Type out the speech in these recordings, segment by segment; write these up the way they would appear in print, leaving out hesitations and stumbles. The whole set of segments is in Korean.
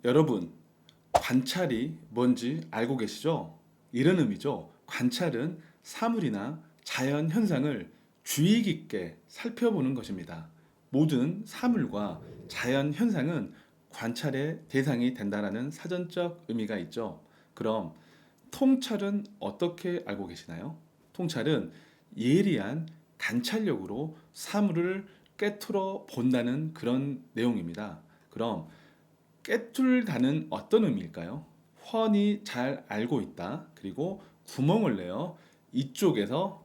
여러분, 관찰이 뭔지 알고 계시죠? 이런 의미죠. 관찰은 사물이나 자연 현상을 주의 깊게 살펴보는 것입니다. 모든 사물과 자연 현상은 관찰의 대상이 된다는 사전적 의미가 있죠. 그럼 통찰은 어떻게 알고 계시나요? 통찰은 예리한 관찰력으로 사물을 꿰뚫어 본다는 그런 내용입니다. 그럼 꿰뚫다는 어떤 의미일까요? 훤히 잘 알고 있다. 그리고 구멍을 내어 이쪽에서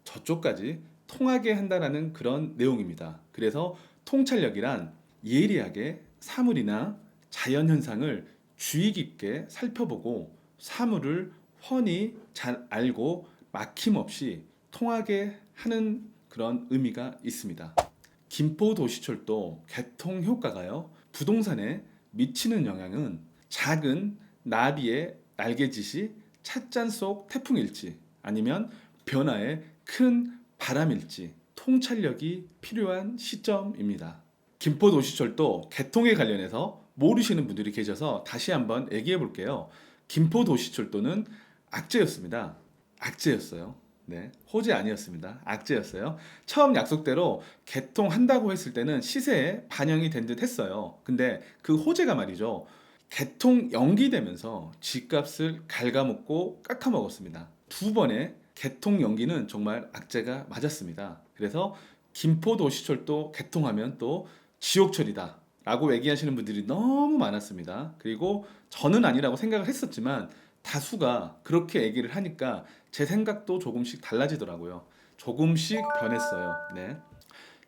저쪽까지 통하게 한다라는 그런 내용입니다. 그래서 통찰력이란 예리하게 사물이나 자연 현상을 주의 깊게 살펴보고 사물을 훤히 잘 알고 막힘없이 통하게 하는 그런 의미가 있습니다. 김포도시철도 개통 효과가요. 부동산에 미치는 영향은 작은 나비의 날개짓이 찻잔 속 태풍일지 아니면 변화의 큰 바람일지 통찰력이 필요한 시점입니다. 김포도시철도 개통에 관련해서 모르시는 분들이 계셔서 다시 한번 얘기해 볼게요. 김포도시철도는 악재였습니다. 악재였어요. 네, 호재 아니었습니다. 악재였어요. 처음 약속대로 개통한다고 했을 때는 시세에 반영이 된 듯 했어요. 근데 그 호재가 말이죠. 개통 연기되면서 집값을 갉아먹고 깎아먹었습니다. 두 번의 개통 연기는 정말 악재가 맞았습니다. 그래서 김포도시철도 개통하면 또 지옥철이다 라고 얘기하시는 분들이 너무 많았습니다. 그리고 저는 아니라고 생각을 했었지만 다수가 그렇게 얘기를 하니까 제 생각도 조금씩 달라지더라고요. 조금씩 변했어요. 네.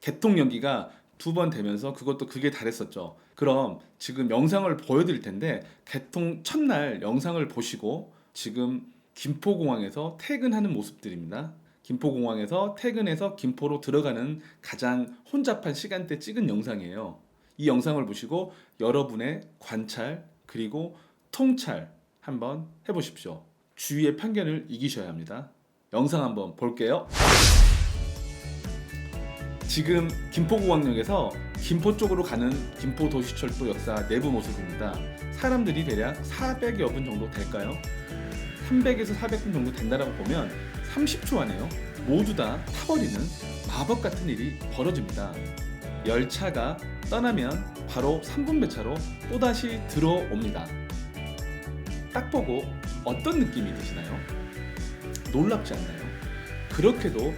개통 연기가 두 번 되면서 그것도 그게 다랬었죠. 그럼 지금 영상을 보여드릴 텐데 개통 첫날 영상을 보시고 지금 김포공항에서 퇴근하는 모습들입니다. 김포공항에서 퇴근해서 김포로 들어가는 가장 혼잡한 시간대 찍은 영상이에요. 이 영상을 보시고 여러분의 관찰 그리고 통찰 한번 해보십시오. 주위의 편견을 이기셔야 합니다. 영상 한번 볼게요. 지금 김포공항역에서 김포 쪽으로 가는 김포도시철도 역사 내부 모습입니다. 사람들이 대략 400여 분 정도 될까요? 300에서 400분 정도 된다라고 보면 30초 안에요. 모두 다 타버리는 마법 같은 일이 벌어집니다. 열차가 떠나면 바로 3분 배차로 또다시 들어옵니다. 딱 보고 어떤 느낌이 드시나요? 놀랍지 않나요? 그렇게도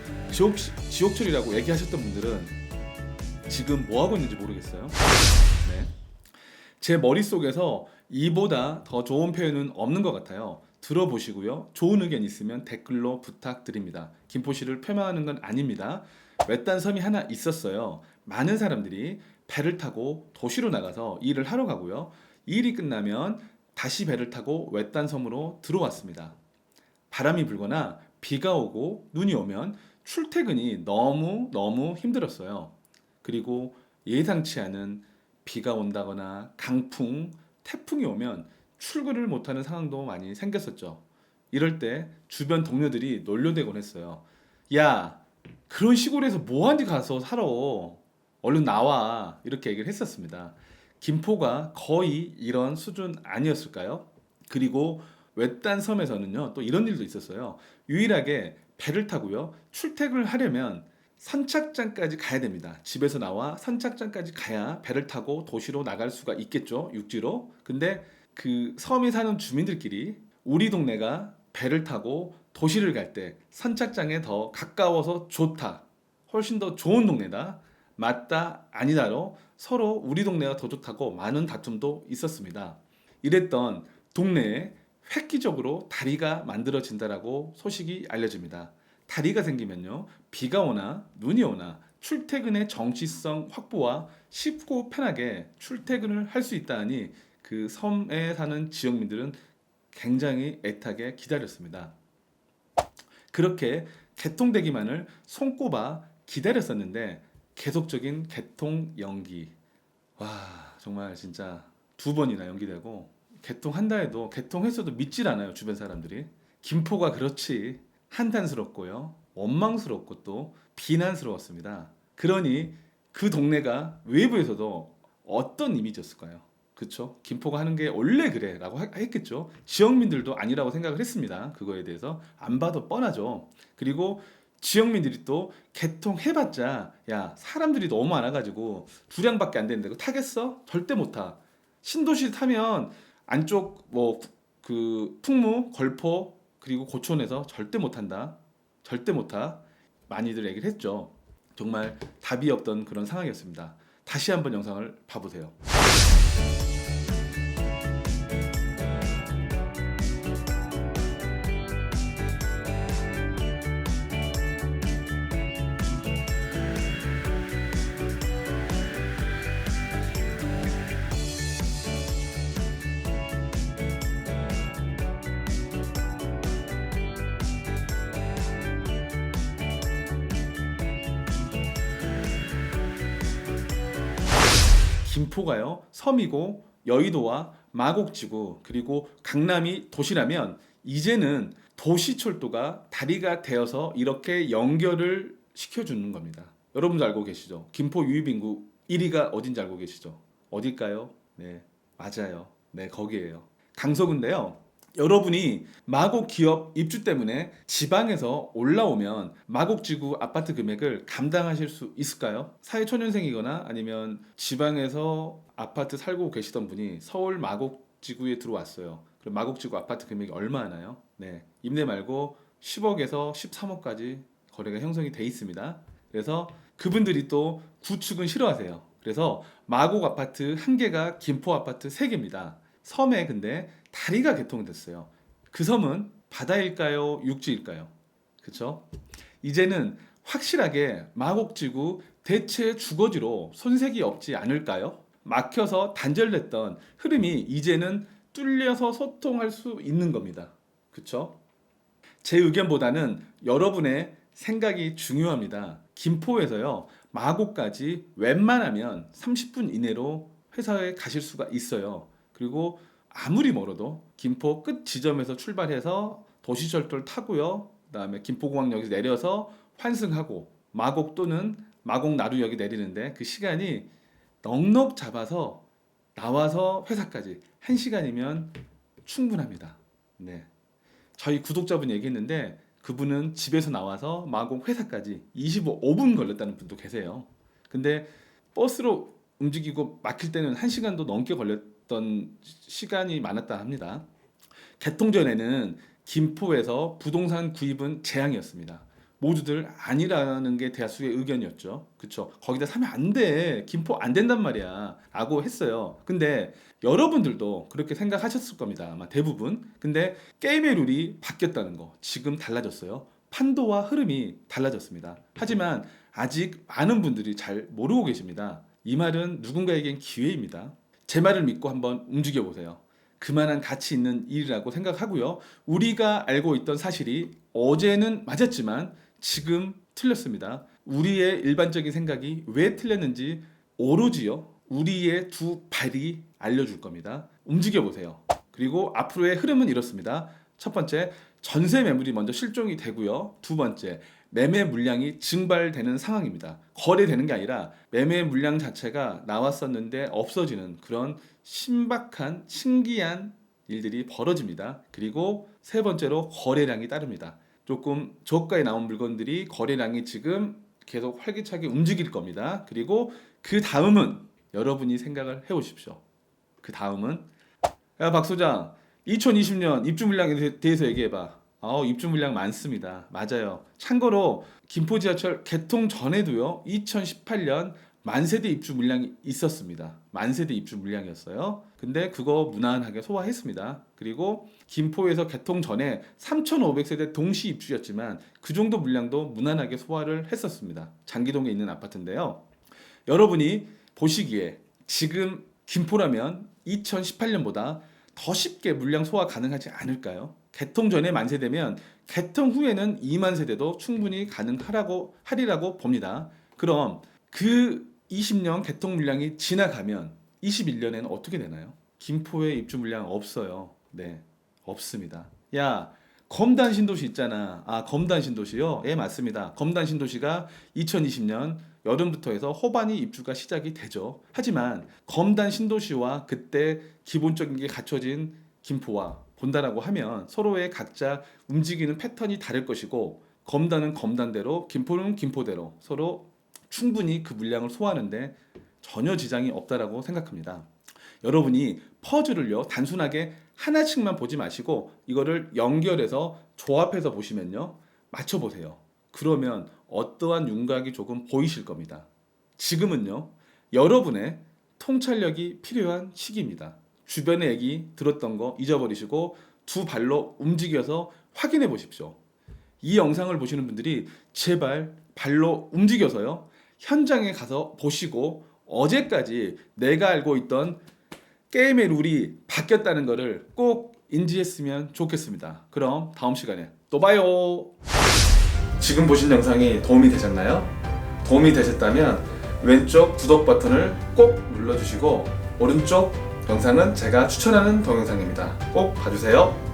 지옥철이라고 얘기하셨던 분들은 지금 뭐 하고 있는지 모르겠어요. 네. 제 머릿속에서 이보다 더 좋은 표현은 없는 것 같아요. 들어보시고요. 좋은 의견 있으면 댓글로 부탁드립니다. 김포시를 폄하하는 건 아닙니다. 외딴 섬이 하나 있었어요. 많은 사람들이 배를 타고 도시로 나가서 일을 하러 가고요. 일이 끝나면 다시 배를 타고 외딴 섬으로 들어왔습니다. 바람이 불거나 비가 오고 눈이 오면 출퇴근이 너무 힘들었어요. 그리고 예상치 않은 비가 온다거나 강풍, 태풍이 오면 출근을 못하는 상황도 많이 생겼었죠. 이럴 때 주변 동료들이 놀려대곤 했어요. 야, 그런 시골에서 뭐하니 가서 살아? 얼른 나와. 이렇게 얘기를 했었습니다. 김포가 거의 이런 수준 아니었을까요? 그리고 외딴 섬에서는요, 또 이런 일도 있었어요. 유일하게 배를 타고요, 출퇴근을 하려면 선착장까지 가야 됩니다. 집에서 나와 선착장까지 가야 배를 타고 도시로 나갈 수가 있겠죠, 육지로. 근데 그 섬에 사는 주민들끼리 우리 동네가 배를 타고 도시를 갈 때 선착장에 더 가까워서 좋다. 훨씬 더 좋은 동네다. 맞다, 아니다로 서로 우리 동네가 더 좋다고 많은 다툼도 있었습니다. 이랬던 동네에 획기적으로 다리가 만들어진다라고 소식이 알려집니다. 다리가 생기면요, 비가 오나 눈이 오나 출퇴근의 정시성 확보와 쉽고 편하게 출퇴근을 할 수 있다니 그 섬에 사는 지역민들은 굉장히 애타게 기다렸습니다. 그렇게 개통되기만을 손꼽아 기다렸었는데 계속적인 개통 연기. 와, 정말 진짜 두 번이나 연기되고 개통한다 해도 개통했어도 믿질 않아요, 주변 사람들이. 김포가 그렇지 한탄스럽고요, 원망스럽고 또 비난스러웠습니다. 그러니 그 동네가 외부에서도 어떤 이미지였을까요? 그쵸? 김포가 하는 게 원래 그래라고 했겠죠. 지역민들도 아니라고 생각을 했습니다. 그거에 대해서 안 봐도 뻔하죠. 그리고 지역민들이 또 개통해봤자 야 사람들이 너무 많아가지고 두량밖에 안 되는데 그거 타겠어? 절대 못 타. 신도시 타면 안쪽 뭐 그 풍무, 걸포 그리고 고촌에서 절대 못 탄다. 절대 못 타. 많이들 얘기를 했죠. 정말 답이 없던 그런 상황이었습니다. 다시 한번 영상을 봐보세요. 김포가요 섬이고 여의도와 마곡지구 그리고 강남이 도시라면 이제는 도시철도가 다리가 되어서 이렇게 연결을 시켜주는 겁니다. 여러분도 알고 계시죠? 김포 유입인구 1위가 어딘지 알고 계시죠? 어딜까요? 네, 맞아요. 네, 거기에요. 강서구인데요. 여러분이 마곡 기업 입주 때문에 지방에서 올라오면 마곡지구 아파트 금액을 감당하실 수 있을까요? 사회초년생이거나 아니면 지방에서 아파트 살고 계시던 분이 서울 마곡지구에 들어왔어요. 그럼 마곡지구 아파트 금액이 얼마 하나요? 네, 임대 말고 10억에서 13억까지 거래가 형성이 돼 있습니다. 그래서 그분들이 또 구축은 싫어하세요. 그래서 마곡 아파트 1개가 김포 아파트 3개입니다. 섬에 근데 다리가 개통됐어요. 그 섬은 바다일까요? 육지일까요? 그쵸? 이제는 확실하게 마곡지구 대체 주거지로 손색이 없지 않을까요? 막혀서 단절됐던 흐름이 이제는 뚫려서 소통할 수 있는 겁니다. 그쵸? 제 의견보다는 여러분의 생각이 중요합니다. 김포에서요, 마곡까지 웬만하면 30분 이내로 회사에 가실 수가 있어요. 그리고 아무리 멀어도 김포 끝 지점에서 출발해서 도시철도를 타고요. 그다음에 김포공항역에서 내려서 환승하고 마곡 또는 마곡나루역에 내리는데 그 시간이 넉넉 잡아서 나와서 회사까지 1시간이면 충분합니다. 네. 저희 구독자분 얘기했는데 그분은 집에서 나와서 마곡 회사까지 25분 걸렸다는 분도 계세요. 근데 버스로 움직이고 막힐 때는 1시간도 넘게 걸렸던 시간이 많았다 합니다. 개통 전에는 김포에서 부동산 구입은 재앙이었습니다. 모두들 아니라는 게 대다수의 의견이었죠. 그쵸? 거기다 사면 안 돼. 김포 안 된단 말이야. 라고 했어요. 근데 여러분들도 그렇게 생각하셨을 겁니다. 아마 대부분. 근데 게임의 룰이 바뀌었다는 거. 지금 달라졌어요. 판도와 흐름이 달라졌습니다. 하지만 아직 많은 분들이 잘 모르고 계십니다. 이 말은 누군가에겐 기회입니다. 제 말을 믿고 한번 움직여 보세요. 그만한 가치 있는 일이라고 생각하고요. 우리가 알고 있던 사실이 어제는 맞았지만 지금 틀렸습니다. 우리의 일반적인 생각이 왜 틀렸는지 오로지요. 우리의 두 발이 알려줄 겁니다. 움직여 보세요. 그리고 앞으로의 흐름은 이렇습니다. 첫 번째, 전세 매물이 먼저 실종이 되고요. 두 번째, 매매 물량이 증발되는 상황입니다. 거래되는 게 아니라 매매 물량 자체가 나왔었는데 없어지는 그런 신박한 신기한 일들이 벌어집니다. 그리고 세 번째로 거래량이 따릅니다. 조금 저가에 나온 물건들이 거래량이 지금 계속 활기차게 움직일 겁니다. 그리고 그 다음은 여러분이 생각을 해보십시오. 그 다음은 야 박 소장 2020년 입주 물량에 대해서 얘기해봐. 입주 물량 많습니다. 맞아요. 참고로 김포 지하철 개통 전에도요 2018년 만세대 입주 물량이 있었습니다. 만세대 입주 물량이었어요. 근데 그거 무난하게 소화했습니다. 그리고 김포에서 개통 전에 3,500세대 동시 입주였지만 그 정도 물량도 무난하게 소화를 했었습니다. 장기동에 있는 아파트인데요. 여러분이 보시기에 지금 김포라면 2018년보다 더 쉽게 물량 소화 가능하지 않을까요? 개통 전에 만세대면 개통 후에는 2만 세대도 충분히 가능하리라고 봅니다. 그럼 그 20년 개통 물량이 지나가면 21년에는 어떻게 되나요? 김포에 입주 물량 없어요. 네, 없습니다. 야, 검단 신도시 있잖아. 검단 신도시요? 예, 맞습니다. 검단 신도시가 2020년 여름부터 해서 호반이 입주가 시작이 되죠. 하지만 검단 신도시와 그때 기본적인 게 갖춰진 김포와 본다라고 하면 서로의 각자 움직이는 패턴이 다를 것이고, 검단은 검단대로, 김포는 김포대로 서로 충분히 그 물량을 소화하는데 전혀 지장이 없다라고 생각합니다. 여러분이 퍼즐을요 단순하게 하나씩만 보지 마시고 이거를 연결해서 조합해서 보시면요 맞춰보세요. 그러면 어떠한 윤곽이 조금 보이실 겁니다. 지금은요 여러분의 통찰력이 필요한 시기입니다. 주변의 얘기 들었던 거 잊어버리시고 두 발로 움직여서 확인해 보십시오. 이 영상을 보시는 분들이 제발 발로 움직여서요 현장에 가서 보시고 어제까지 내가 알고 있던 게임의 룰이 바뀌었다는 것을 꼭 인지했으면 좋겠습니다. 그럼 다음 시간에 또 봐요. 지금 보신 영상이 도움이 되셨나요? 도움이 되셨다면 왼쪽 구독 버튼을 꼭 눌러주시고 오른쪽 영상은 제가 추천하는 동영상입니다. 꼭 봐주세요.